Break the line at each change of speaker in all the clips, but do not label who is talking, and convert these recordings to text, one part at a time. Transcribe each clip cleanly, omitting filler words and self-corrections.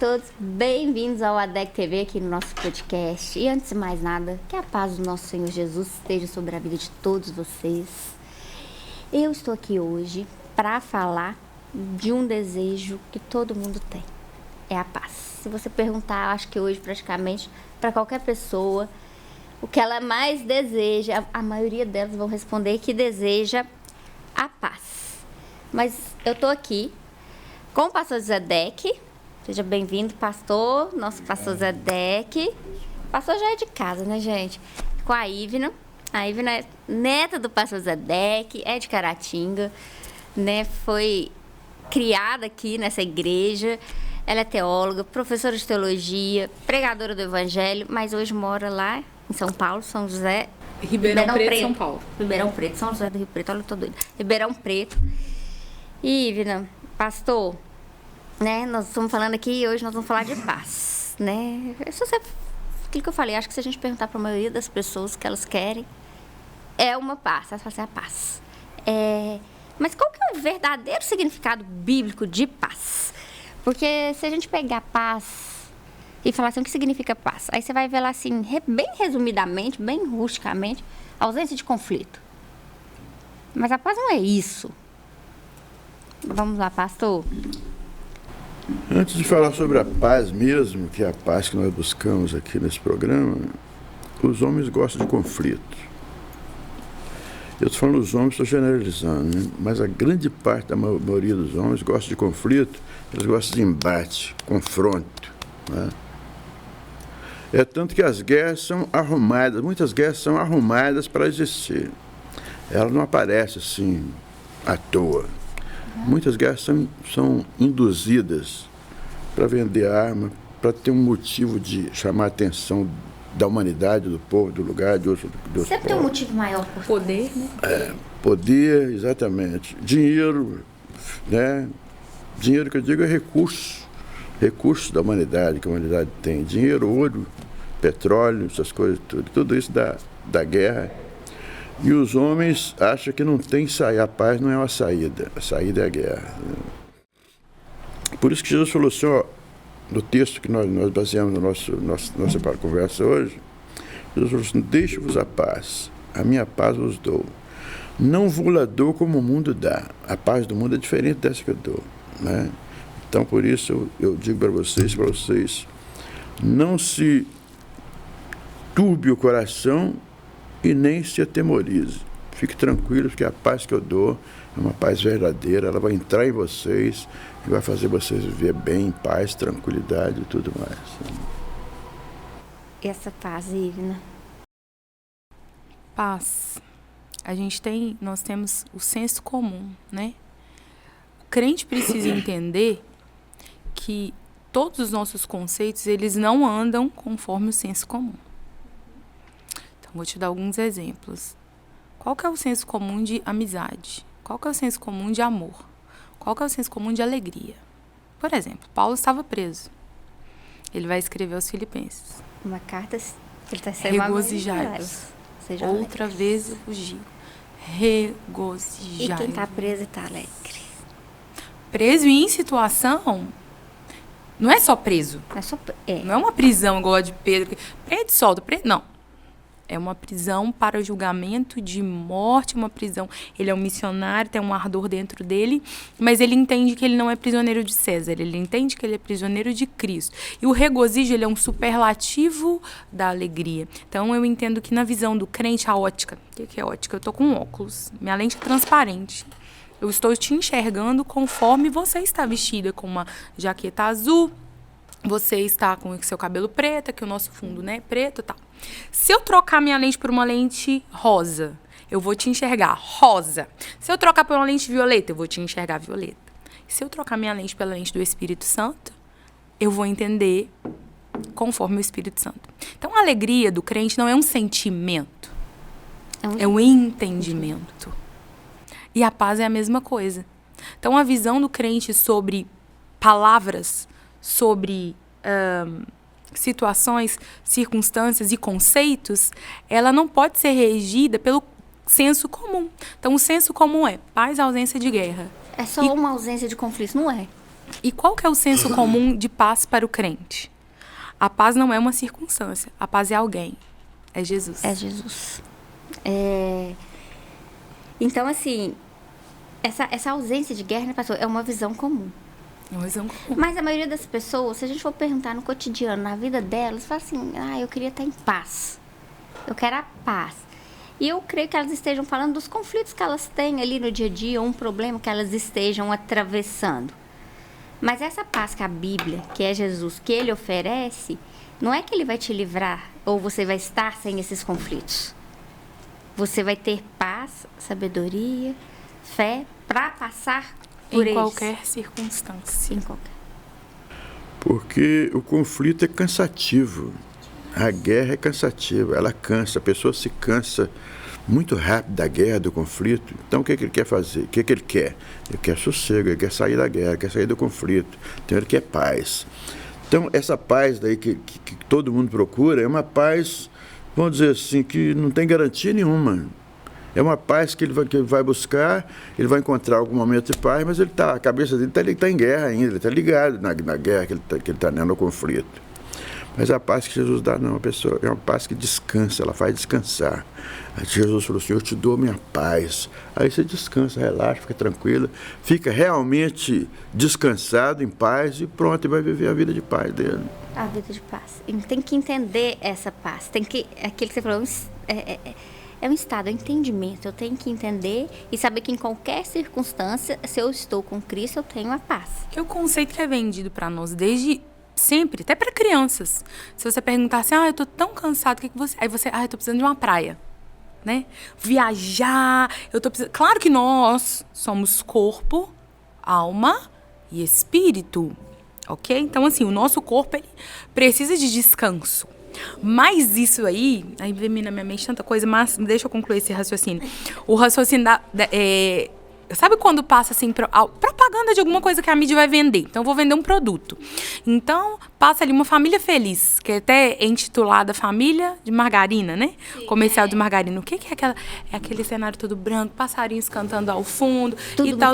todos, bem-vindos ao ADEC TV aqui no nosso podcast. E antes de mais nada, que a paz do nosso Senhor Jesus esteja sobre a vida de todos vocês. Eu estou aqui hoje para falar de um desejo que todo mundo tem, é a paz. Se você perguntar, eu acho que hoje praticamente para qualquer pessoa, o que ela mais deseja, a maioria delas vão responder que deseja a paz. Mas eu estou aqui com o pastor Zedek. Seja bem-vindo, pastor, nosso pastor Zedek. O pastor já é de casa, né, gente? Com a Ivna. A Ivna é neta do pastor Zedek, é de Caratinga, né? Foi criada aqui nessa igreja. Ela é teóloga, professora de teologia, pregadora do evangelho, mas hoje mora lá em São Paulo, São José...
Ribeirão Preto, São Paulo.
Ribeirão Preto, São José do Rio Preto, olha, eu tô doida. Ribeirão Preto. E, Ivna, pastor... né, nós estamos falando aqui, hoje nós vamos falar de paz, né? Aquilo que eu falei, acho que se a gente perguntar para a maioria das pessoas o que elas querem, é uma paz, elas falam assim, a paz. Mas qual que é o verdadeiro significado bíblico de paz? Porque se a gente pegar paz e falar assim, o que significa paz? Aí você vai ver lá assim, bem resumidamente, bem rusticamente, ausência de conflito. Mas a paz não é isso. Vamos lá, pastor.
Antes de falar sobre a paz mesmo, que é a paz que nós buscamos aqui nesse programa, os homens gostam de conflito. Eu estou falando dos homens, estou generalizando, né? Mas a grande parte da maioria dos homens gosta de conflito, eles gostam de embate, confronto, né? É tanto que as guerras são arrumadas, muitas guerras são arrumadas para existir. Elas não aparecem assim, à toa. Muitas guerras são induzidas para vender arma, para ter um motivo de chamar a atenção da humanidade, do povo, do lugar, de outros povos.
Sempre tem um motivo maior por
Poder, né?
Poder, exatamente. Dinheiro, né? Dinheiro que eu digo é recursos da humanidade, que a humanidade tem. Dinheiro, ouro, petróleo, essas coisas, tudo isso da guerra. E os homens acham que não tem saída, a paz não é uma saída, a saída é a guerra. Por isso que Jesus falou assim, ó, no texto que nós baseamos nossa conversa hoje, Jesus falou assim, deixe-vos a paz, a minha paz vos dou. Não vos-la dou como o mundo dá, a paz do mundo é diferente dessa que eu dou, né? Então, por isso, eu digo para vocês, não se turbe o coração e nem se atemorize. Fique tranquilo, porque a paz que eu dou é uma paz verdadeira, ela vai entrar em vocês e vai fazer vocês viver bem, em paz, tranquilidade e tudo mais.
E essa paz, Ivna?
Paz. Nós temos o senso comum, né? O crente precisa entender que todos os nossos conceitos, eles não andam conforme o senso comum. Vou te dar alguns exemplos. Qual que é o senso comum de amizade? Qual que é o senso comum de amor? Qual que é o senso comum de alegria? Por exemplo, Paulo estava preso. Ele vai escrever aos Filipenses.
Uma carta, ele está sendo
regozijai-vos. Outra vez eu fugi. Regozijai-vos.
E quem está preso está alegre.
Preso em situação... Não é só preso. Não é uma prisão igual a de Pedro. Preso, solta. Não. É uma prisão para julgamento de morte, uma prisão. Ele é um missionário, tem um ardor dentro dele, mas ele entende que ele não é prisioneiro de César, ele entende que ele é prisioneiro de Cristo. E o regozijo, ele é um superlativo da alegria. Então, eu entendo que na visão do crente, a ótica. O que é ótica? Eu estou com óculos, minha lente é transparente. Eu estou te enxergando conforme você está vestida, com uma jaqueta azul, você está com o seu cabelo preto, que o nosso fundo, né, preto e tal. Se eu trocar minha lente por uma lente rosa, eu vou te enxergar rosa. Se eu trocar por uma lente violeta, eu vou te enxergar violeta. Se eu trocar minha lente pela lente do Espírito Santo, eu vou entender conforme o Espírito Santo. Então, a alegria do crente não é um sentimento, é um entendimento. E a paz é a mesma coisa. Então, a visão do crente sobre palavras, sobre situações, circunstâncias e conceitos, ela não pode ser regida pelo senso comum. Então, o senso comum é paz, ausência de guerra.
É só uma ausência de conflito, não é?
E qual que é o senso comum de paz para o crente? A paz não é uma circunstância. A paz é alguém. É Jesus.
É Jesus. Então, assim, essa ausência de guerra, né, pastor, é uma visão comum.
É uma visão comum.
Mas a maioria das pessoas, se a gente for perguntar no cotidiano, na vida delas, fala assim, eu queria estar em paz. Eu quero a paz. E eu creio que elas estejam falando dos conflitos que elas têm ali no dia a dia, ou um problema que elas estejam atravessando. Mas essa paz que a Bíblia, que é Jesus, que Ele oferece, não é que Ele vai te livrar, ou você vai estar sem esses conflitos. Você vai ter paz, sabedoria, fé, para passar por eles.
Em qualquer circunstância.
Em qualquer.
Porque o conflito é cansativo. A guerra é cansativa, ela cansa, a pessoa se cansa muito rápido da guerra, do conflito. Então, o que ele quer fazer? O que ele quer? Ele quer sossego, ele quer sair da guerra, quer sair do conflito. Então, ele quer paz. Então, essa paz daí que todo mundo procura é uma paz, vamos dizer assim, que não tem garantia nenhuma. É uma paz que ele vai buscar, ele vai encontrar algum momento de paz, mas a cabeça dele está em guerra ainda, ele está ligado na guerra que ele está no conflito. Mas a paz que Jesus dá, não, a pessoa é uma paz que descansa, ela faz descansar. Aí Jesus falou assim, eu te dou minha paz. Aí você descansa, relaxa, fica tranquilo, fica realmente descansado, em paz e pronto, e vai viver a vida de paz dele.
A vida de paz. E tem que entender essa paz. Tem que, aquilo que você falou, é um estado, é um entendimento. Eu tenho que entender e saber que em qualquer circunstância, se eu estou com Cristo, eu tenho a paz.
Que é o conceito que é vendido para nós desde sempre, até para crianças. Se você perguntar assim, eu tô tão cansado, o que você... Aí você, eu tô precisando de uma praia, né? Viajar, eu tô precisando... Claro que nós somos corpo, alma e espírito, ok? Então, assim, o nosso corpo, ele precisa de descanso. Mas isso aí vem na minha mente tanta coisa, mas deixa eu concluir esse raciocínio. O raciocínio sabe quando passa assim, propaganda de alguma coisa que a mídia vai vender? Então, eu vou vender um produto. Então, passa ali uma família feliz, que até é intitulada Família de Margarina, né? Sim, comercial de margarina. O que é aquela? É aquele cenário todo branco, passarinhos cantando ao fundo, tudo e tal.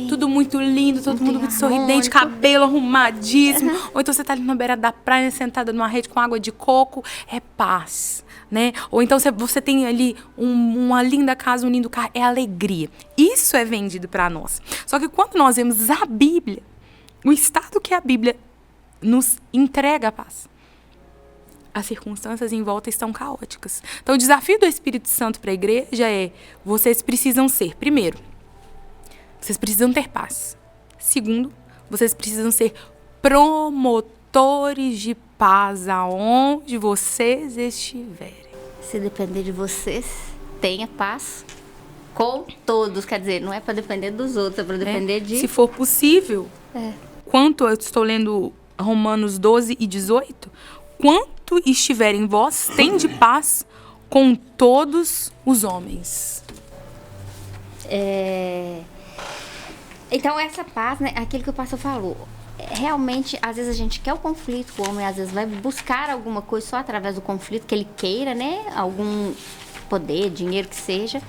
Tudo muito lindo, todo mundo muito sorridente, cabelo arrumadíssimo. Uhum. Ou então você tá ali na beira da praia, sentada numa rede com água de coco. É paz, né? Ou então você tem ali uma linda casa, um lindo carro. É alegria. Isso é vendido para nós. Só que quando nós vemos a Bíblia, o estado que a Bíblia nos entrega a paz, as circunstâncias em volta estão caóticas. Então, o desafio do Espírito Santo para a igreja é: vocês precisam ser, primeiro, vocês precisam ter paz. Segundo, vocês precisam ser promotores de paz aonde vocês estiverem.
Se depender de vocês, tenha paz com todos. Quer dizer, não é para depender dos outros, é para depender de...
Se for possível, quanto eu estou lendo Romanos 12 e 18, quanto estiver em vós, tende paz com todos os homens.
Então, essa paz, né, aquilo que o pastor falou, realmente, às vezes a gente quer o conflito, o homem às vezes vai buscar alguma coisa só através do conflito, que ele queira, né, algum poder, dinheiro que seja,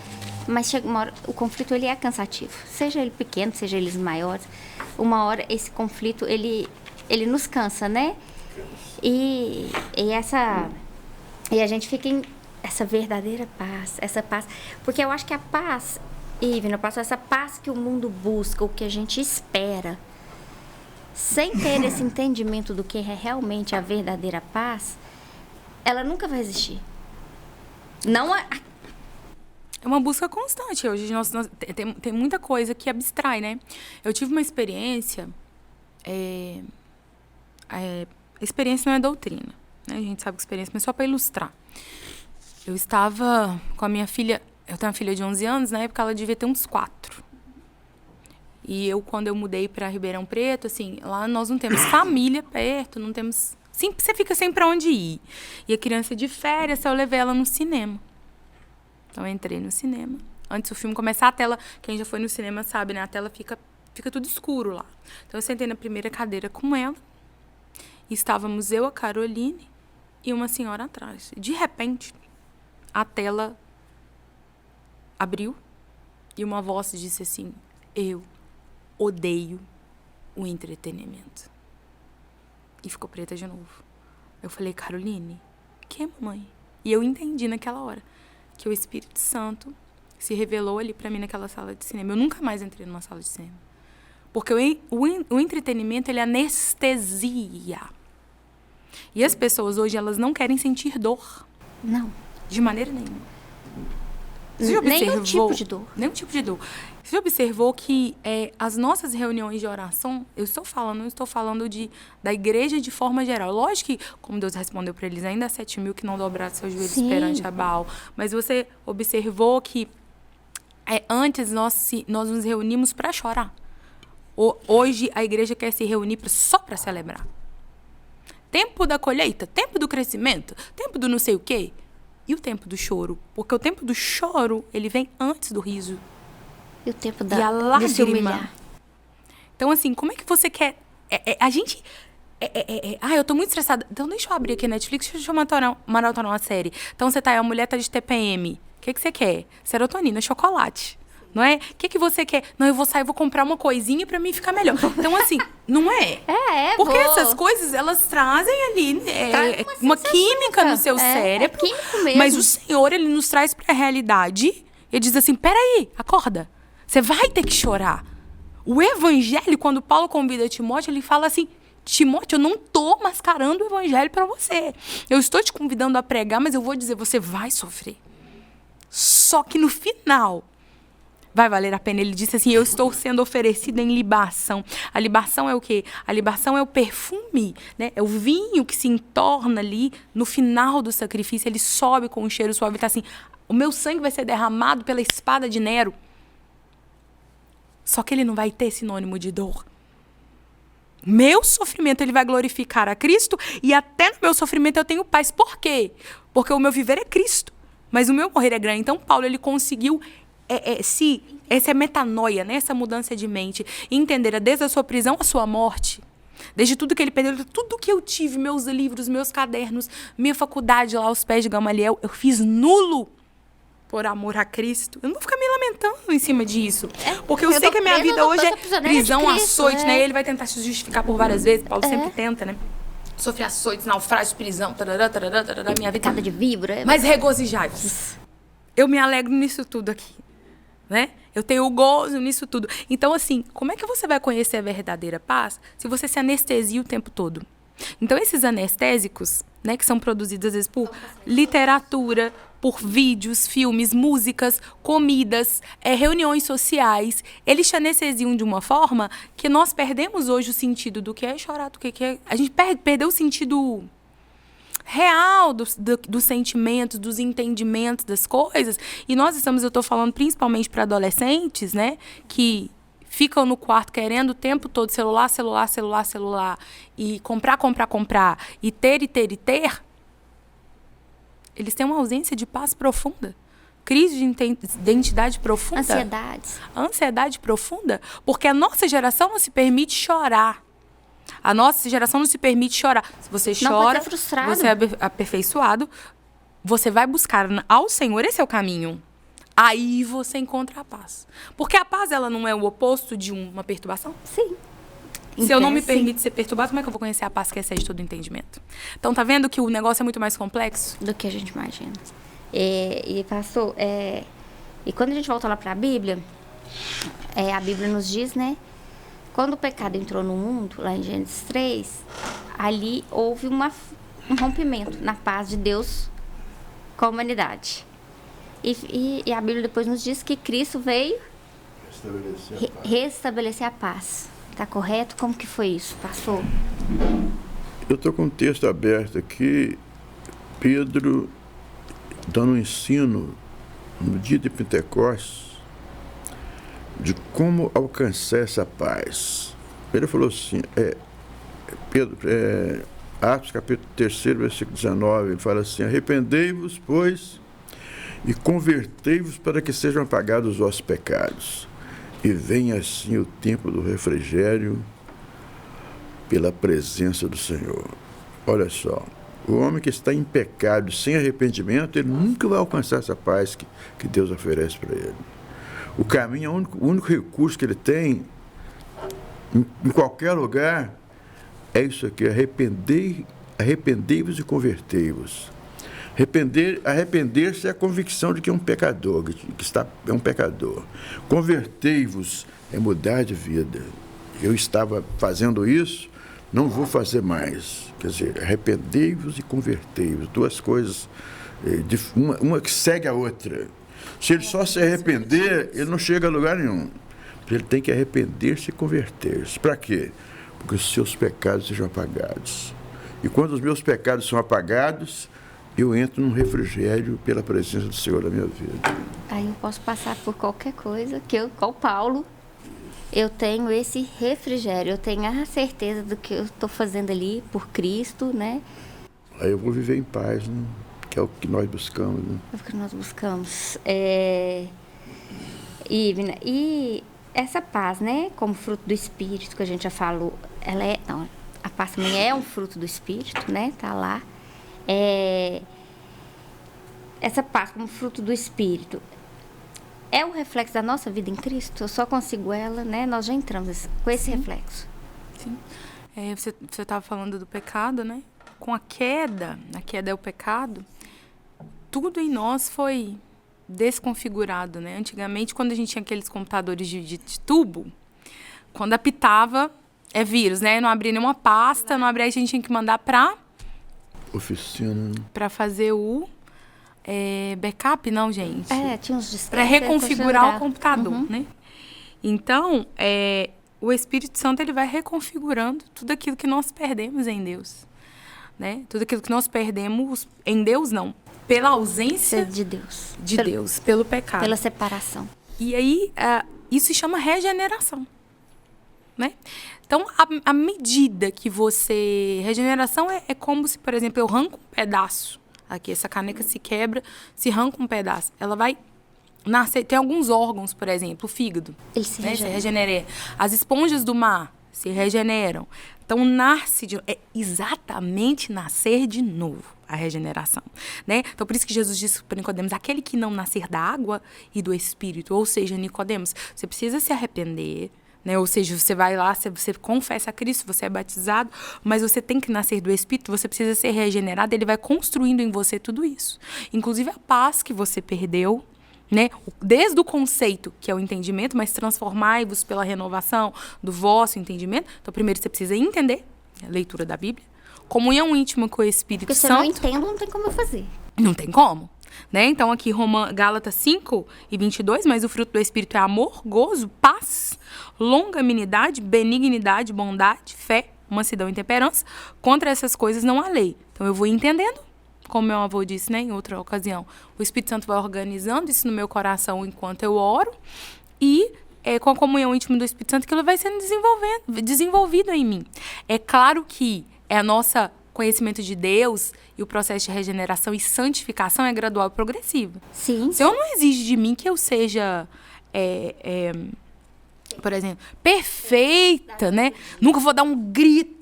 mas chega uma hora, o conflito ele é cansativo, seja ele pequeno, seja eles maiores, uma hora esse conflito ele nos cansa, né? E a gente fica em essa verdadeira paz, essa paz, porque eu acho que a paz, essa paz que o mundo busca, o que a gente espera, sem ter esse entendimento do que é realmente a verdadeira paz, ela nunca vai existir. Não é
uma busca constante. Hoje tem muita coisa que abstrai, né? Eu tive uma experiência... a experiência não é doutrina, né? A gente sabe que experiência, mas só para ilustrar. Eu estava com a minha filha... Eu tenho uma filha de 11 anos, na época ela devia ter uns 4. E quando eu mudei para Ribeirão Preto, assim, lá nós não temos família perto, não temos... Você fica sem para onde ir. E a criança de férias, eu levei ela no cinema. Então, eu entrei no cinema. Antes do filme começar, a tela... Quem já foi no cinema sabe, né? A tela fica tudo escuro lá. Então, eu sentei na primeira cadeira com ela. E estávamos eu, a Caroline e uma senhora atrás. De repente, a tela abriu e uma voz disse assim: eu odeio o entretenimento. E ficou preta de novo. Eu falei, Caroline, que mamãe? E eu entendi naquela hora que o Espírito Santo se revelou ali pra mim naquela sala de cinema. Eu nunca mais entrei numa sala de cinema. Porque o entretenimento, ele anestesia. E as pessoas hoje, elas não querem sentir dor.
Não.
De maneira nenhuma.
Nenhum tipo de dor.
Nenhum tipo de dor. Você observou que as nossas reuniões de oração, eu não estou falando da igreja de forma geral. Lógico que, como Deus respondeu para eles, ainda há 7.000 que não dobraram seus joelhos perante a Baal. Mas você observou que antes nós nos reunimos para chorar. Hoje a igreja quer se reunir só para celebrar. Tempo da colheita, tempo do crescimento, tempo do não sei o quê. E o tempo do choro? Porque o tempo do choro, ele vem antes do riso.
E o tempo
e a lágrima. Então, assim, como é que você quer... a gente... eu tô muito estressada. Então, deixa eu abrir aqui a Netflix, deixa eu maratonar uma série. Então, a mulher tá de TPM. O que você quer? Serotonina, chocolate. Não é? O que você quer? Não, eu vou sair, vou comprar uma coisinha pra mim ficar melhor. Então, assim, não é? Porque essas coisas, elas trazem ali uma química no seu cérebro. É químico mesmo. Mas o Senhor, ele nos traz pra realidade. Ele diz assim, peraí, acorda. Você vai ter que chorar. O evangelho, quando Paulo convida Timóteo, ele fala assim, Timóteo, eu não tô mascarando o evangelho pra você. Eu estou te convidando a pregar, mas eu vou dizer, você vai sofrer. Só que no final... vai valer a pena. Ele disse assim, eu estou sendo oferecido em libação. A libação é o quê? A libação é o perfume, né? É o vinho que se entorna ali no final do sacrifício. Ele sobe com um cheiro suave e está assim, o meu sangue vai ser derramado pela espada de Nero. Só que ele não vai ter sinônimo de dor. Meu sofrimento, ele vai glorificar a Cristo e até no meu sofrimento eu tenho paz. Por quê? Porque o meu viver é Cristo, mas o meu morrer é grande. Então, Paulo, ele conseguiu... essa é metanoia, né? Essa mudança de mente. Entender desde a sua prisão à sua morte. Desde tudo que ele perdeu, tudo que eu tive, meus livros, meus cadernos, minha faculdade lá aos pés de Gamaliel, eu fiz nulo por amor a Cristo. Eu não vou ficar me lamentando em cima disso. Porque eu sei que a minha vida hoje é prisão, açoite, né? E ele vai tentar se justificar por várias vezes. Paulo sempre tenta, né? Sofrer açoites, naufrágios, prisão, minha vida.
Cada de víbora.
Mas regozijai-vos. Eu me alegro nisso tudo aqui. Né? Eu tenho gozo nisso tudo. Então, assim, como é que você vai conhecer a verdadeira paz se você se anestesia o tempo todo? Então, esses anestésicos, né, que são produzidos, às vezes, por literatura, por vídeos, filmes, músicas, comidas, reuniões sociais, eles te anestesiam de uma forma que nós perdemos hoje o sentido do que é chorar, do que é... A gente perdeu o sentido... real dos sentimentos, dos entendimentos das coisas. E eu estou falando principalmente para adolescentes, né, que ficam no quarto querendo o tempo todo celular, e comprar, e ter. Eles têm uma ausência de paz profunda. Crise de identidade profunda. Ansiedade profunda. Porque a nossa geração não se permite chorar. A nossa geração não se permite chorar. Se você chora, você é aperfeiçoado, você vai buscar ao Senhor, esse é o caminho. Aí você encontra a paz. Porque a paz, ela não é o oposto de uma perturbação?
Sim.
Se eu não me permito ser perturbado, como é que eu vou conhecer a paz que excede todo entendimento? Então, tá vendo que o negócio é muito mais complexo?
Do que a gente imagina. Pastor, e quando a gente volta lá para a Bíblia nos diz, né? Quando o pecado entrou no mundo, lá em Gênesis 3, ali houve um rompimento na paz de Deus com a humanidade. E a Bíblia depois nos diz que Cristo veio restabelecer a paz. Está correto? Como que foi isso, pastor?
Eu estou com o texto aberto aqui, Pedro dando um ensino no dia de Pentecostes de como alcançar essa paz. Ele falou assim, Atos capítulo 3, versículo 19, ele fala assim, arrependei-vos, pois, e convertei-vos para que sejam apagados os vossos pecados. E venha assim o tempo do refrigério pela presença do Senhor. Olha só, o homem que está em pecado, sem arrependimento, ele nunca vai alcançar essa paz que Deus oferece para ele. O caminho, o único recurso que ele tem em qualquer lugar, é isso aqui, arrependei-vos e convertei-vos. Arrepender-se é a convicção de que é um pecador, é um pecador. Convertei-vos é mudar de vida. Eu estava fazendo isso, não vou fazer mais. Quer dizer, arrependei-vos e convertei-vos. Duas coisas, uma que segue a outra. Se ele só se arrepender, ele não chega a lugar nenhum. Ele tem que arrepender-se e converter-se. Para quê? Porque os seus pecados sejam apagados. E quando os meus pecados são apagados, eu entro num refrigério pela presença do Senhor na minha vida.
Aí eu posso passar por qualquer coisa, que eu, igual Paulo, eu tenho esse refrigério, eu tenho a certeza do que eu estou fazendo ali por Cristo, né?
Aí eu vou viver em paz, né? Que é o que nós buscamos, né?
É o que nós buscamos. E essa paz, né, como fruto do Espírito, que a gente já falou, a paz também é um fruto do Espírito, né? Tá lá. Essa paz como fruto do Espírito é o reflexo da nossa vida em Cristo. Eu só consigo ela, né? Nós já entramos com esse reflexo.
Sim. Você estava falando do pecado, né? Com a queda é o pecado, tudo em nós foi desconfigurado, né? Antigamente, quando a gente tinha aqueles computadores de tubo, quando apitava, é vírus, né? Não abria nenhuma pasta, não abria, a gente tinha que mandar para
oficina.
Para fazer o backup, não, gente?
Tinha uns disquetes.
Para reconfigurar o computador, né? Então, o Espírito Santo, ele vai reconfigurando tudo aquilo que nós perdemos em Deus, né? Tudo aquilo que nós perdemos em Deus, não. Pela ausência
de Deus.
Deus, pelo pecado.
Pela separação.
E aí, isso se chama regeneração, né? Então, à medida que você... Regeneração é como se, por exemplo, eu arranco um pedaço. Aqui, essa caneca se quebra, se arranca um pedaço. Ela vai nascer... Tem alguns órgãos, por exemplo, o fígado.
Ele se
regenera. As esponjas do mar se regeneram. Então, nasce é exatamente nascer de novo, a regeneração, né? Então, por isso que Jesus disse para Nicodemos, aquele que não nascer da água e do Espírito, ou seja, Nicodemos, você precisa se arrepender, né? Ou seja, você vai lá, você confessa a Cristo, você é batizado, mas você tem que nascer do Espírito, você precisa ser regenerado, ele vai construindo em você tudo isso. Inclusive a paz que você perdeu, né? Desde o conceito, que é o entendimento, mas transformai-vos pela renovação do vosso entendimento. Então, primeiro você precisa entender a leitura da Bíblia, comunhão íntima com o Espírito
Santo.
Santo.
Porque se eu não entendo, não tem como eu fazer.
Não tem como. Né? Então, aqui, Gálatas 5:22, mas o fruto do Espírito é amor, gozo, paz, longanimidade, benignidade, bondade, fé, mansidão e temperança. Contra essas coisas não há lei. Então, eu vou entendendo, como meu avô disse, né, em outra ocasião. O Espírito Santo vai organizando isso no meu coração enquanto eu oro e com a comunhão íntima do Espírito Santo que ele vai sendo desenvolvido em mim. É claro que é a nossa conhecimento de Deus e o processo de regeneração e santificação é gradual e progressivo.
Sim.
O Senhor não exige de mim que eu seja, por exemplo, perfeita, né? Nunca vou dar um grito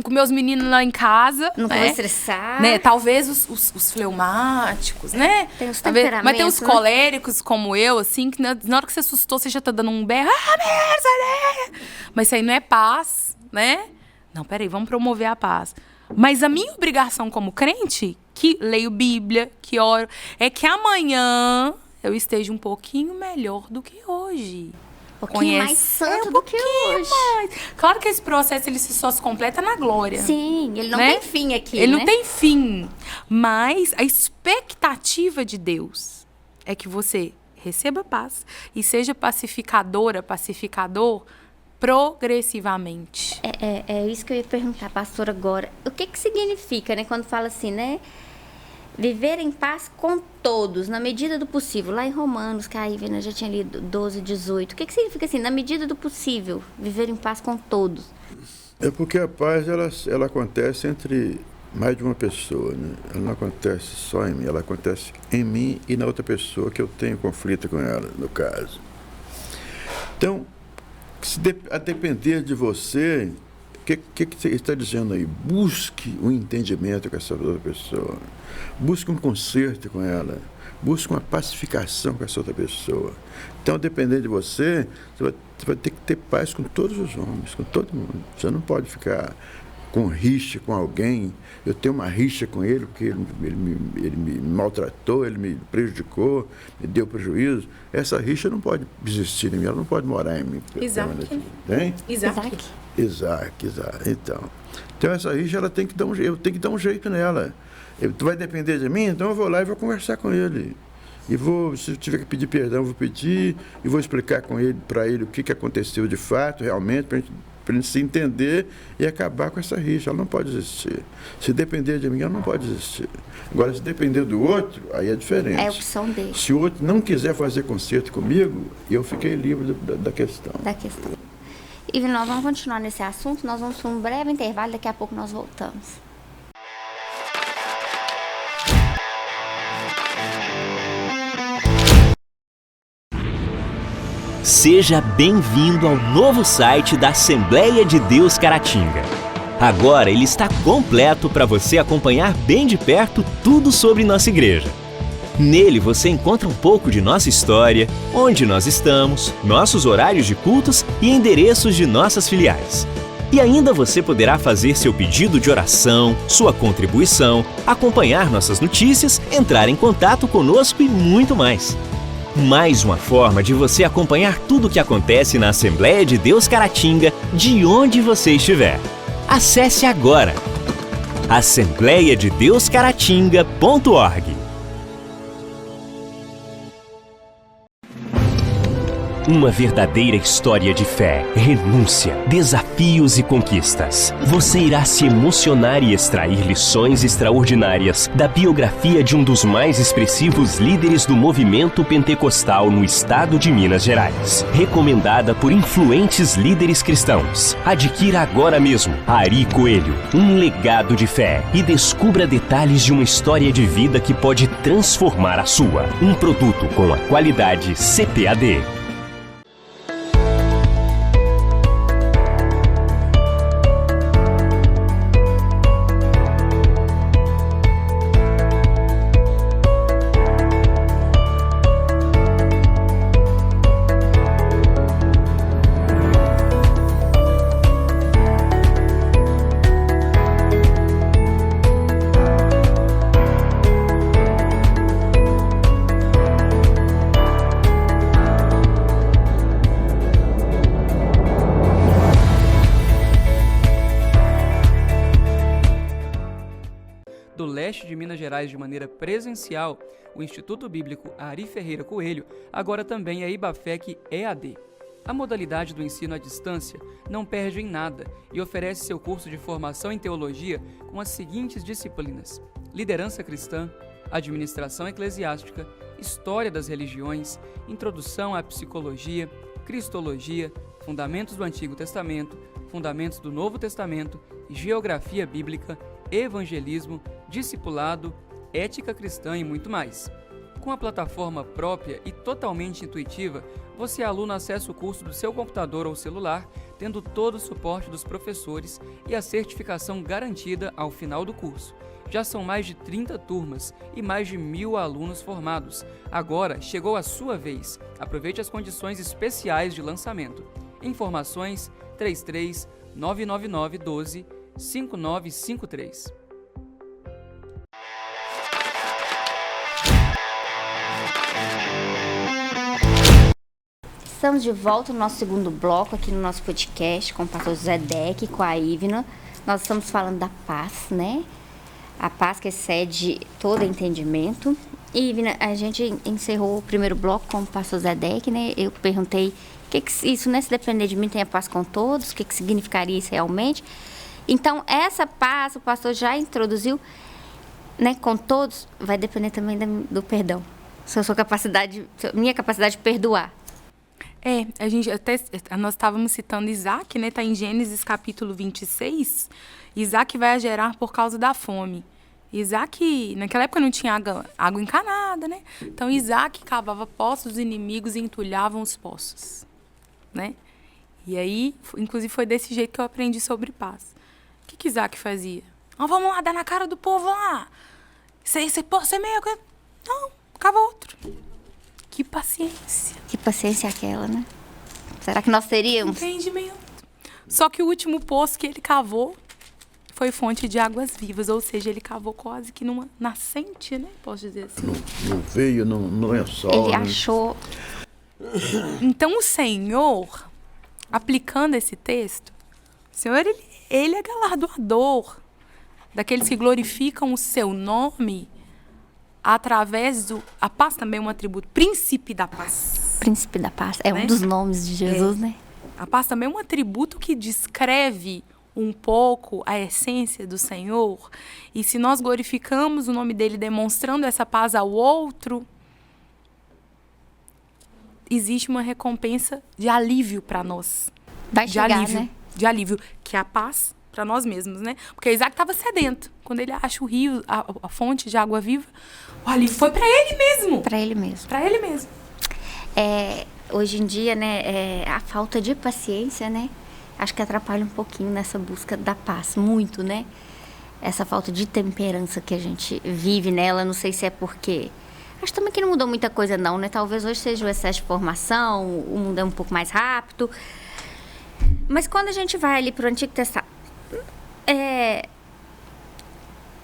com meus meninos lá em casa.
Nunca vou estressar.
Né? Talvez os fleumáticos, né?
Tem os temperamentos.
Mas tem os coléricos como eu, assim, que na hora que você assustou, você já tá dando um berro. Mas isso aí não é paz, né? Não, peraí, vamos promover a paz. Mas a minha obrigação como crente, que leio Bíblia, que oro, é que amanhã eu esteja um pouquinho melhor do que hoje.
Um pouquinho mais santo do que hoje.
Mais. Claro que esse processo ele só se completa na glória.
Sim, ele não tem fim aqui,
Ele não tem fim. Mas a expectativa de Deus é que você receba paz e seja pacificador, progressivamente.
É isso que eu ia perguntar, pastor, agora. O que significa, né, quando fala assim, né? Viver em paz com todos, na medida do possível. Lá em Romanos, que aí eu já tinha lido 12, 18. O que significa assim, na medida do possível, viver em paz com todos?
É porque a paz, ela acontece entre mais de uma pessoa, né? Ela não acontece só em mim, ela acontece em mim e na outra pessoa que eu tenho conflito com ela, no caso. Então, a depender de você, o que você está dizendo aí? Busque um entendimento com essa outra pessoa. Busque um conserto com ela. busca uma pacificação com essa outra pessoa. Então, dependendo de você vai ter que ter paz com todos os homens, com todo mundo. Você não pode ficar com rixa com alguém. Eu tenho uma rixa com ele porque ele me maltratou, ele me prejudicou, me deu prejuízo. Essa rixa não pode existir em mim, ela não pode morar em mim.
Isaac.
Tem?
Isaac.
Então essa rixa eu tenho que dar um jeito nela. Tu vai depender de mim, então eu vou lá e vou conversar com ele. E se tiver que pedir perdão, eu vou pedir, e vou explicar para ele o que aconteceu de fato, realmente, para a gente se entender e acabar com essa rixa. Ela não pode existir. Se depender de mim, ela não pode existir. Agora, se depender do outro, aí é diferente.
É a opção dele.
Se o outro não quiser fazer conserto comigo, eu fiquei livre da questão.
E nós vamos continuar nesse assunto, nós vamos para um breve intervalo, daqui a pouco nós voltamos.
Seja bem-vindo ao novo site da Assembleia de Deus Caratinga. Agora ele está completo para você acompanhar bem de perto tudo sobre nossa igreja. Nele você encontra um pouco de nossa história, onde nós estamos, nossos horários de cultos e endereços de nossas filiais. E ainda você poderá fazer seu pedido de oração, sua contribuição, acompanhar nossas notícias, entrar em contato conosco e muito mais. Mais uma forma de você acompanhar tudo o que acontece na Assembleia de Deus Caratinga, de onde você estiver. Acesse agora assembleiadedeuscaratinga.org. Uma verdadeira história de fé, renúncia, desafios e conquistas. Você irá se emocionar e extrair lições extraordinárias da biografia de um dos mais expressivos líderes do movimento pentecostal no estado de Minas Gerais. Recomendada por influentes líderes cristãos. Adquira agora mesmo Ari Coelho, um legado de fé, e descubra detalhes de uma história de vida que pode transformar a sua. Um produto com a qualidade CPAD.
de Minas Gerais de maneira presencial, o Instituto Bíblico Ari Ferreira Coelho agora também é IBAFEC EAD. A modalidade do ensino à distância não perde em nada e oferece seu curso de formação em teologia com as seguintes disciplinas: liderança cristã, administração eclesiástica, história das religiões, introdução à psicologia, cristologia, fundamentos do Antigo Testamento, fundamentos do Novo Testamento, geografia bíblica, evangelismo, discipulado, ética cristã e muito mais. Com a plataforma própria e totalmente intuitiva, você, aluno, acessa o curso do seu computador ou celular, tendo todo o suporte dos professores e a certificação garantida ao final do curso. Já são mais de 30 turmas e mais de 1.000 alunos formados. Agora chegou a sua vez. Aproveite as condições especiais de lançamento. Informações 33 999 12 5953.
Estamos de volta no nosso segundo bloco aqui no nosso podcast com o pastor José Deck e com a Ivna. Nós estamos falando da paz, né? A paz que excede todo entendimento. E, Ivna, a gente encerrou o primeiro bloco com o pastor José Deck, né? Eu perguntei isso, né? Se depender de mim, tem a paz com todos, o que significaria isso realmente? Então, essa paz, o pastor já introduziu, né? Com todos, vai depender também do perdão. Minha capacidade de perdoar.
Nós estávamos citando Isaac, né? Está em Gênesis capítulo 26. Isaac vai gerar por causa da fome. Isaac, naquela época não tinha água encanada, né? Então Isaac cavava poços, os inimigos entulhavam os poços, né? E aí, inclusive foi desse jeito que eu aprendi sobre paz. O que Isaac fazia? Vamos lá, dar na cara do povo lá. Você meio... Não, cava outro. Que paciência.
Que paciência é aquela, né? Será que nós teríamos?
Entendimento. Só que o último poço que ele cavou foi fonte de águas vivas, ou seja, ele cavou quase que numa nascente, né? Posso dizer assim.
Não veio, não é só.
Ele achou.
Então o Senhor, aplicando esse texto, o Senhor, ele é galardoador daqueles que glorificam o seu nome através do... A paz também é um atributo. Príncipe da paz.
Príncipe da paz. É, né? Um dos nomes de Jesus, né?
A paz também é um atributo que descreve um pouco a essência do Senhor. E se nós glorificamos o nome dele demonstrando essa paz ao outro, existe uma recompensa de alívio para nós.
Vai chegar,
de alívio,
né?
De alívio, que é a paz para nós mesmos, né? Porque Isaac estava sedento. Quando ele acha o rio, a fonte de água viva, o alívio foi para ele mesmo.
Para ele mesmo.
Para ele mesmo.
Hoje em dia, né, a falta de paciência, né, acho que atrapalha um pouquinho nessa busca da paz, muito, né? Essa falta de temperança que a gente vive nela, não sei se é porque... Acho também que não mudou muita coisa não, né? Talvez hoje seja o excesso de formação, o mundo é um pouco mais rápido. Mas quando a gente vai ali para o Antigo Testamento,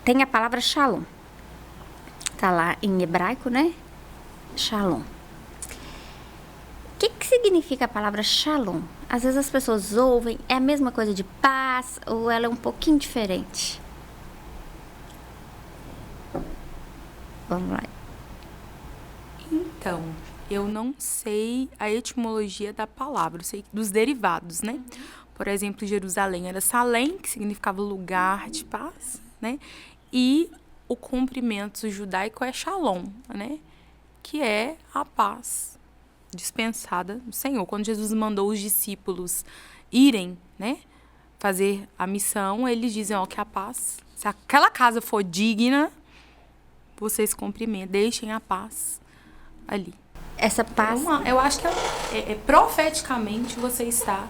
tem a palavra shalom. Tá lá em hebraico, né? Shalom. O que significa a palavra shalom? Às vezes as pessoas ouvem, é a mesma coisa de paz ou ela é um pouquinho diferente? Vamos lá.
Então, eu não sei a etimologia da palavra, eu sei dos derivados, né? Por exemplo, Jerusalém era Salém, que significava lugar de paz, né? E o cumprimento judaico é Shalom, né? Que é a paz dispensada do Senhor. Quando Jesus mandou os discípulos irem, né, fazer a missão, eles dizem, que a paz, se aquela casa for digna, vocês cumprimentem, deixem a paz ali.
Essa paz...
eu acho que profeticamente você está...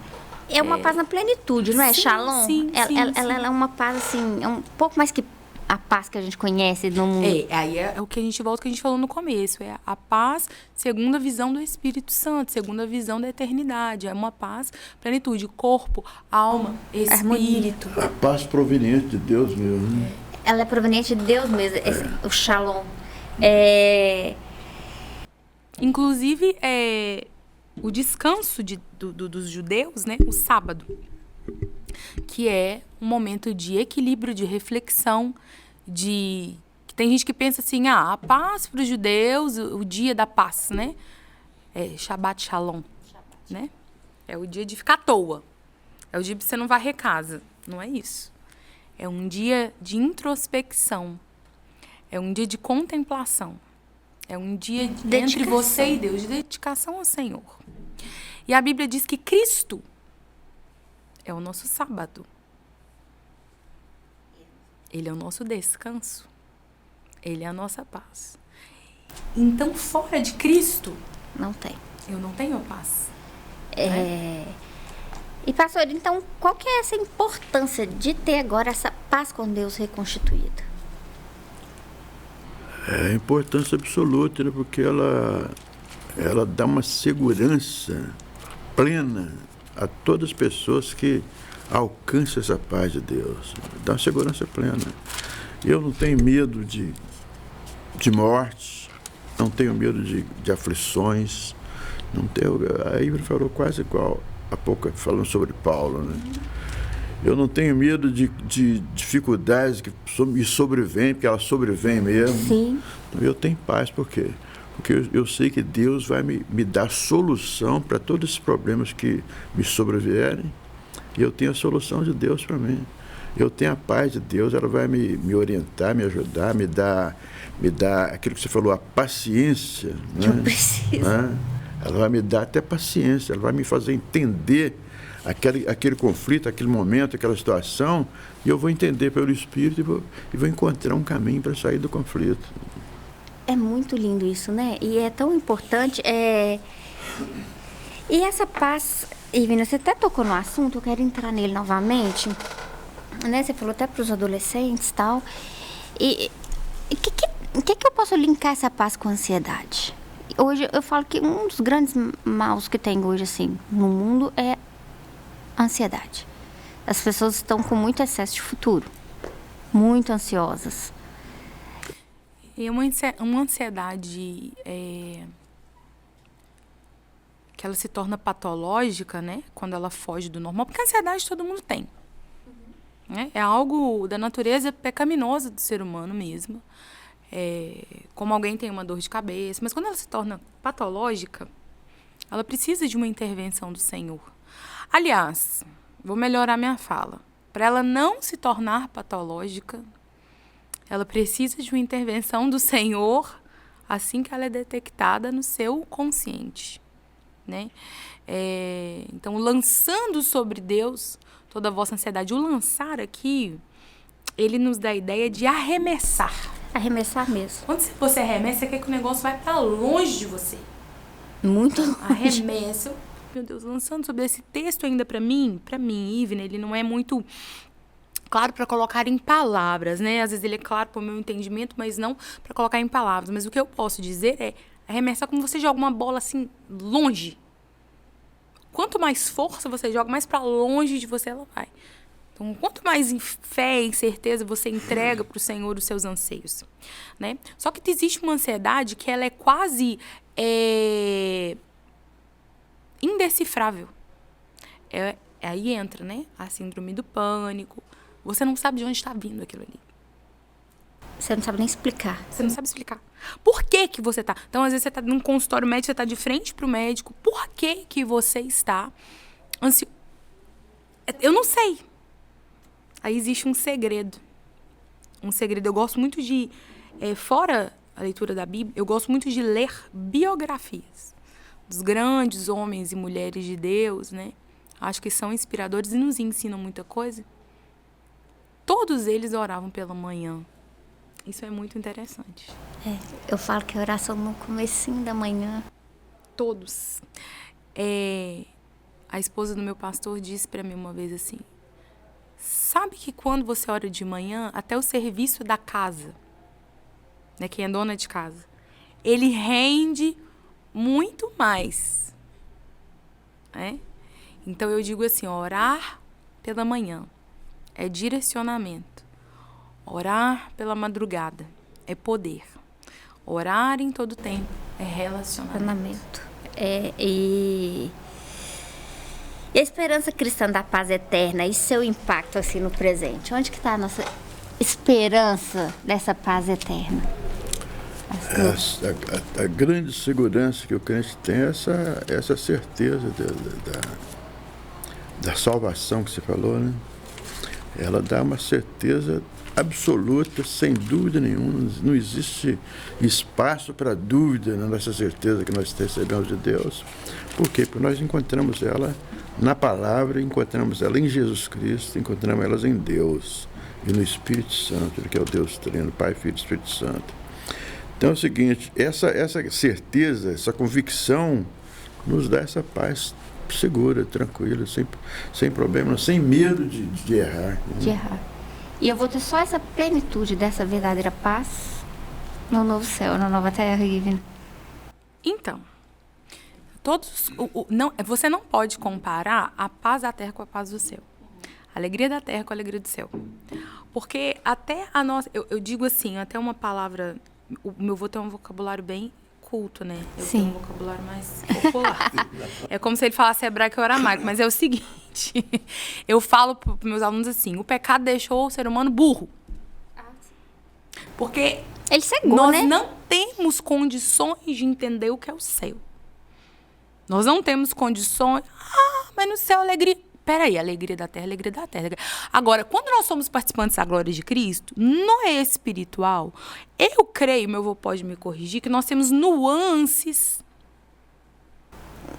É uma paz na plenitude, não é?
Sim,
Shalom?
Sim,
ela é uma paz, assim, é um pouco mais que a paz que a gente conhece no mundo.
Aí é o que a gente volta, que a gente falou no começo. É a paz segundo a visão do Espírito Santo, segundo a visão da eternidade. É uma paz, plenitude, corpo, alma, espírito.
A paz proveniente de Deus mesmo, né?
Ela é proveniente de Deus mesmo, o Shalom.
Inclusive, o descanso dos judeus, né? O sábado, que é um momento de equilíbrio, de reflexão, que tem gente que pensa assim, a paz para os judeus, o dia da paz, né? Shabbat Shalom, né? É o dia de ficar à toa. É o dia que você não varrer casa. Não é isso. É um dia de introspecção. É um dia de contemplação. É um dia entre você e Deus, de dedicação ao Senhor. E a Bíblia diz que Cristo é o nosso sábado. Ele é o nosso descanso. Ele é a nossa paz. Então, fora de Cristo...
Não tem.
Eu não tenho paz.
E, pastor, então, qual que é essa importância de ter agora essa paz com Deus reconstituída?
É importância absoluta, né? Porque ela dá uma segurança plena a todas as pessoas que alcançam essa paz de Deus. Dá uma segurança plena. Eu não tenho medo de morte, não tenho medo de aflições. Não tenho, a Ivra falou quase igual há pouco, falando sobre Paulo, né? Eu não tenho medo de dificuldades que me sobrevêm, porque elas sobrevêm mesmo.
Sim.
Então, eu tenho paz, por quê? Porque eu sei que Deus vai me dar solução para todos esses problemas que me sobrevierem. E eu tenho a solução de Deus para mim. Eu tenho a paz de Deus, ela vai me orientar, me ajudar, me dar aquilo que você falou, a paciência.
Que eu preciso.
Né? Ela vai me dar até paciência, ela vai me fazer entender aquele conflito, aquele momento, aquela situação, e eu vou entender pelo Espírito e vou encontrar um caminho para sair do conflito.
É muito lindo isso, né? E é tão importante. E essa paz, Ivina, você até tocou no assunto, eu quero entrar nele novamente. Né? Você falou até para os adolescentes e tal. o que eu posso linkar essa paz com a ansiedade? Hoje eu falo que um dos grandes maus que tem hoje assim no mundo é a ansiedade. As pessoas estão com muito excesso de futuro, muito ansiosas.
E uma ansiedade que ela se torna patológica, né? Quando ela foge do normal, porque a ansiedade todo mundo tem. Né? É algo da natureza pecaminosa do ser humano mesmo. Como alguém tem uma dor de cabeça, mas quando ela se torna patológica, ela precisa de uma intervenção do Senhor. Aliás, vou melhorar minha fala. Para ela não se tornar patológica, ela precisa de uma intervenção do Senhor assim que ela é detectada no seu consciente. Né? Então, lançando sobre Deus toda a vossa ansiedade. O lançar aqui, ele nos dá a ideia de arremessar.
Arremessar mesmo.
Quando você arremessa, você quer que o negócio vai para longe de você.
Muito longe.
Arremessa. Meu Deus, lançando sobre esse texto ainda para mim, Ivne, ele não é muito claro para colocar em palavras, né? Às vezes ele é claro para o meu entendimento, mas não para colocar em palavras. Mas o que eu posso dizer é arremessar como você joga uma bola assim, longe. Quanto mais força você joga, mais para longe de você ela vai. Então, quanto mais em fé e certeza você entrega para o Senhor os seus anseios, né? Só que existe uma ansiedade que ela é quase indecifrável. Aí entra, né? A síndrome do pânico. Você não sabe de onde está vindo aquilo ali.
Você não sabe nem explicar.
Você não sabe explicar. Por que você tá? Então, às vezes, você tá num consultório médico, você tá de frente pro médico. Por que você está ansioso? Eu não sei. Aí existe um segredo. Um segredo. Eu gosto muito de... fora a leitura da Bíblia, eu gosto muito de ler biografias dos grandes homens e mulheres de Deus, né? Acho que são inspiradores e nos ensinam muita coisa. Todos eles oravam pela manhã. Isso é muito interessante.
Eu falo que a oração no comecinho da manhã.
Todos. A esposa do meu pastor disse para mim uma vez assim, sabe que quando você ora de manhã, até o serviço da casa, né, quem é dona de casa, ele rende muito mais. Né? Então eu digo assim, orar pela manhã é direcionamento. Orar pela madrugada é poder. Orar em todo tempo é relacionamento.
E a esperança cristã da paz eterna e seu impacto assim no presente? Onde que está a nossa esperança dessa paz eterna?
A grande segurança que o crente tem é essa certeza da salvação que você falou, né? Ela dá uma certeza absoluta, sem dúvida nenhuma. Não existe espaço para dúvida na nossa certeza que nós recebemos de Deus. Por quê? Porque nós encontramos ela na palavra, encontramos ela em Jesus Cristo, encontramos elas em Deus e no Espírito Santo, que é o Deus Trino, Pai, Filho e Espírito Santo. Então é o seguinte, essa certeza, essa convicção nos dá essa paz segura, tranquila, sem problema, sem medo de errar. Né?
De errar. E eu vou ter só essa plenitude dessa verdadeira paz no novo céu, na nova terra.
Então, você não pode comparar a paz da terra com a paz do céu. A alegria da terra com a alegria do céu. Porque até a nossa... Eu digo assim, até uma palavra... O meu avô tem um vocabulário bem culto, né? Eu
Sim.
tenho um vocabulário mais popular. É como se ele falasse hebraico e aramaico, mas é o seguinte... Eu falo para os meus alunos assim, o pecado deixou o ser humano burro. Porque
ele cegou,
nós
né?
não temos condições de entender o que é o céu. Nós não temos condições... mas no céu alegria... Peraí, alegria da terra, alegria da terra. Agora, quando nós somos participantes da glória de Cristo, no espiritual, eu creio, meu avô pode me corrigir, que nós temos nuances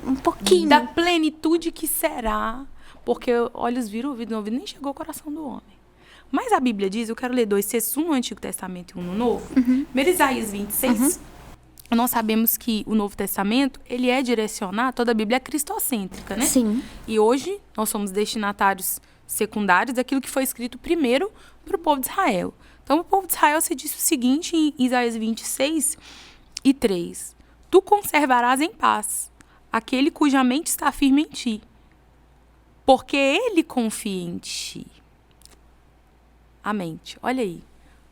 um pouquinho
da plenitude que será, porque olhos viram, ouvido não ouvido, nem chegou ao coração do homem. Mas a Bíblia diz, eu quero ler 2 textos, um no Antigo Testamento e um no Novo. Primeiro Isaías 26, nós sabemos que o Novo Testamento, ele é direcionado, toda a Bíblia é cristocêntrica, né?
Sim.
E hoje nós somos destinatários secundários daquilo que foi escrito primeiro para o povo de Israel. Então, o povo de Israel se disse o seguinte em Isaías 26:3. Tu conservarás em paz aquele cuja mente está firme em ti, porque ele confia em ti. A mente, olha aí.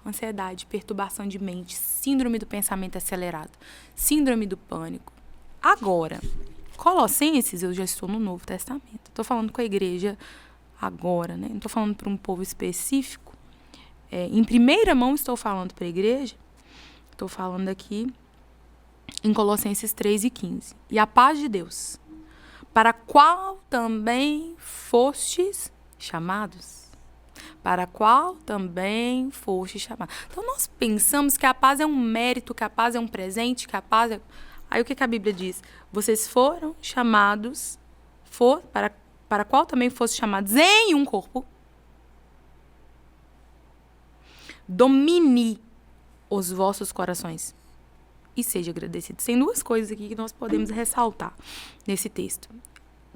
Ansiedade, perturbação de mente, síndrome do pensamento acelerado, síndrome do pânico. Agora, Colossenses, eu já estou no Novo Testamento. Estou falando com a igreja agora, né? Não estou falando para um povo específico. Em primeira mão estou falando para a igreja. Estou falando aqui em Colossenses 3:15. E a paz de Deus, para a qual também fostes chamados. Para a qual também fostes chamados. Então, nós pensamos que a paz é um mérito, que a paz é um presente, que a paz é... Aí, o que a Bíblia diz? Vocês foram chamados, para a qual também fostes chamados em um corpo. Domine os vossos corações e seja agradecido. Tem duas coisas aqui que nós podemos ressaltar nesse texto.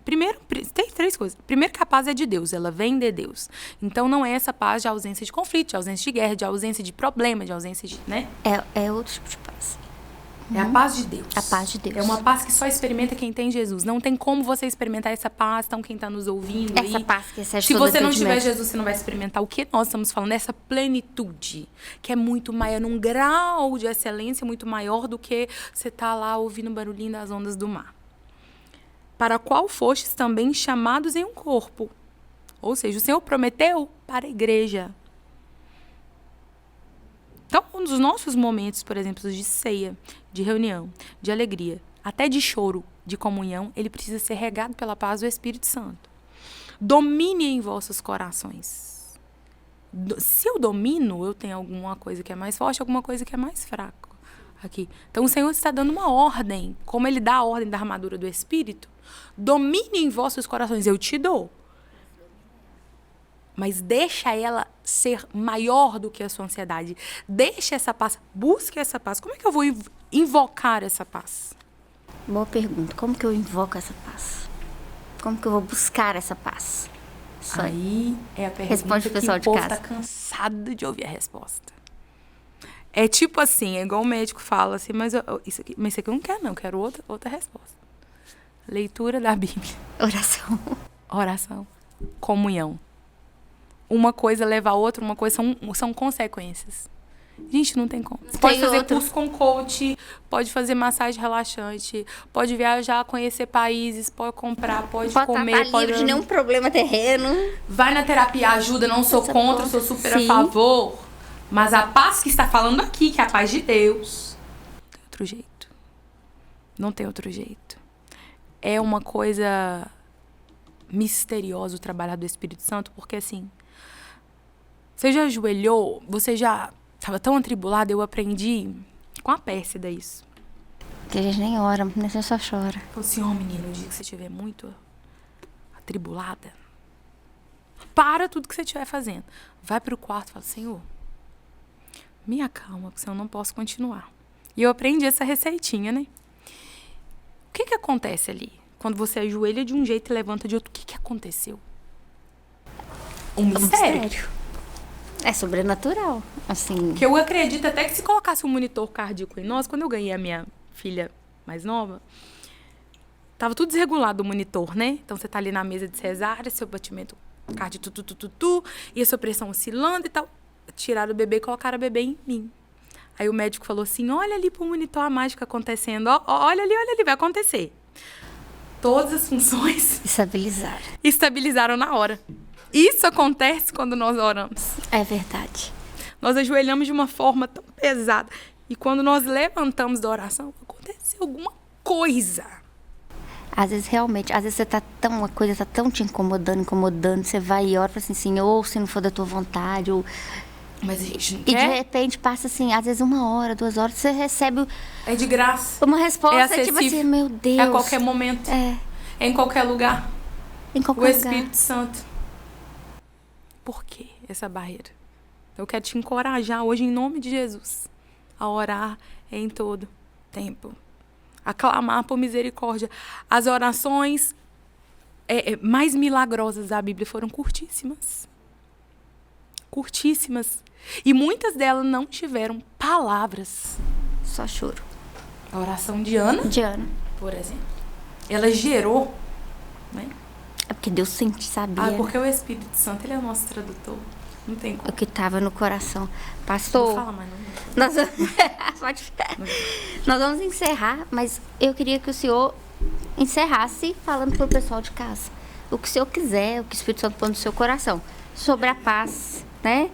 Primeiro, tem três coisas. Primeiro, que a paz é de Deus, ela vem de Deus. Então, não é essa paz de ausência de conflito, de ausência de guerra, de ausência de problema, de ausência de... né?
É outro tipo de paz.
É a paz de Deus.
A paz de Deus.
É uma paz que só experimenta quem tem Jesus. Não tem como você experimentar essa paz, então quem está nos ouvindo
essa
aí...
paz que excede
se
todo
você não tiver
entendimento.
Jesus, você não vai experimentar o que nós estamos falando. Essa plenitude, que é muito maior, num grau de excelência muito maior do que você tá lá ouvindo o barulhinho das ondas do mar. Para a qual fostes também chamados em um corpo. Ou seja, o Senhor prometeu para a igreja. Então, um dos nossos momentos, por exemplo, de ceia, de reunião, de alegria, até de choro, de comunhão, ele precisa ser regado pela paz do Espírito Santo. Domine em vossos corações. Se eu domino, eu tenho alguma coisa que é mais forte, alguma coisa que é mais fraca. Aqui. Então, o Senhor está dando uma ordem, como Ele dá a ordem da armadura do Espírito. Domine em vossos corações, eu te dou. Mas deixa ela ser maior do que a sua ansiedade. Deixa essa paz, busque essa paz. Como é que eu vou invocar essa paz?
Boa pergunta. Como que eu invoco essa paz? Como que eu vou buscar essa paz?
Aí é a pergunta
Responde o pessoal
que o povo
de casa.
tá cansado de ouvir a resposta. É tipo assim, é igual o médico fala assim, mas isso aqui eu não quero não, eu quero outra resposta. Leitura da Bíblia. Oração. Comunhão. Uma coisa leva a outra, uma coisa são consequências. Gente, não tem como. Você pode fazer curso com coach, pode fazer massagem relaxante, pode viajar, conhecer países, pode comprar, pode comer.
Pode livre de nenhum problema terreno.
Vai na terapia, ajuda, não sou contra, sou super a favor. Mas a paz que está falando aqui, que é a paz de Deus, não tem outro jeito. Não tem outro jeito. É uma coisa misteriosa o trabalho do Espírito Santo, porque assim, você já ajoelhou, você já estava tão atribulado, eu aprendi com a Pérsida isso.
Que a gente nem ora, nem só chora.
Falei assim, menino, o dia que você estiver muito atribulada, para tudo que você estiver fazendo. Vai para o quarto e fala, Senhor, me acalma, porque senão eu não posso continuar. E eu aprendi essa receitinha, né? O que acontece ali? Quando você ajoelha de um jeito e levanta de outro, o que aconteceu? Um mistério.
É sobrenatural, assim.
Que eu acredito até que se colocasse um monitor cardíaco em nós, quando eu ganhei a minha filha mais nova, tava tudo desregulado o monitor, né? Então você tá ali na mesa de cesárea, seu batimento cardíaco, e a sua pressão oscilando e tal. Tiraram o bebê e colocaram a bebê em mim. Aí o médico falou assim, olha ali pro monitor a mágica acontecendo, olha ali, vai acontecer. Todas as funções estabilizaram na hora. Isso acontece quando nós oramos.
É verdade.
Nós ajoelhamos de uma forma tão pesada. E quando nós levantamos da oração, aconteceu alguma coisa.
Às vezes, realmente, você uma coisa tá tão te incomodando, você vai e ora e fala assim, Senhor, se não for da tua vontade, ou...
Mas a gente não
quer. E de repente passa assim, às vezes 1 hora, 2 horas, você recebe...
É de graça.
Uma resposta, tipo assim, meu Deus.
É a qualquer momento. É em qualquer lugar.
Em qualquer lugar.
O Espírito Santo. Por que essa barreira? Eu quero te encorajar hoje, em nome de Jesus, a orar em todo tempo. A clamar por misericórdia. As orações mais milagrosas da Bíblia foram curtíssimas. curtíssimas. E muitas delas não tiveram palavras.
Só choro.
A oração de Ana, por exemplo, ela gerou, né?
É porque Deus sempre sabia.
Porque o Espírito Santo, ele é o nosso tradutor. Não tem como.
O que estava no coração. Pastor,
não fala mais não.
Nós vamos encerrar, mas eu queria que o senhor encerrasse falando para o pessoal de casa. O que o senhor quiser, o que o Espírito Santo põe no seu coração. Sobre a paz, né?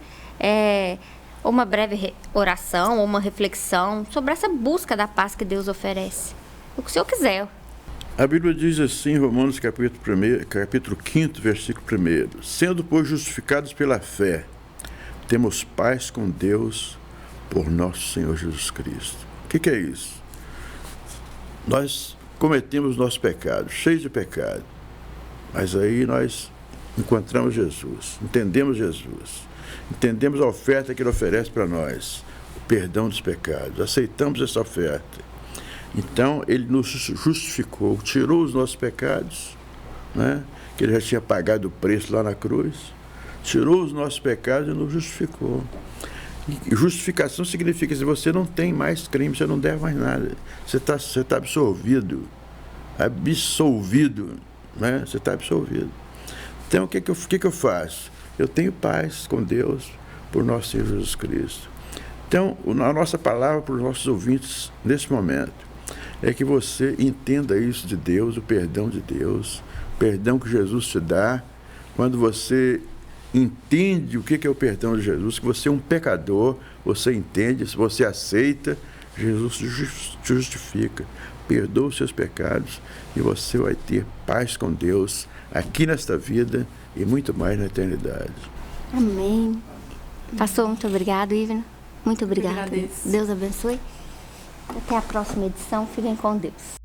Uma breve oração, ou uma reflexão sobre essa busca da paz que Deus oferece. O que o senhor quiser.
A Bíblia diz assim, em Romanos capítulo 5, versículo 1. Sendo, pois, justificados pela fé, temos paz com Deus por nosso Senhor Jesus Cristo. O que é isso? Nós cometemos nossos pecados, cheios de pecado. Mas aí nós encontramos Jesus, entendemos Jesus. Entendemos a oferta que Ele oferece para nós, o perdão dos pecados. Aceitamos essa oferta. Então, Ele nos justificou, tirou os nossos pecados, né? Que Ele já tinha pagado o preço lá na cruz. Tirou os nossos pecados e nos justificou. E justificação significa que você não tem mais crime, você não deve mais nada. Você está absolvido, né? Você está absolvido. Então, o que eu faço? Eu tenho paz com Deus por nosso Senhor Jesus Cristo. Então, a nossa palavra para os nossos ouvintes nesse momento é que você entenda isso de Deus, o perdão de Deus, o perdão que Jesus te dá. Quando você entende o que é o perdão de Jesus, que você é um pecador, você entende, se você aceita, Jesus te justifica, perdoa os seus pecados e você vai ter paz com Deus aqui nesta vida e muito mais na eternidade.
Amém. Pastor, muito obrigado, Ivna. Muito obrigada. Deus abençoe. Até a próxima edição. Fiquem com Deus.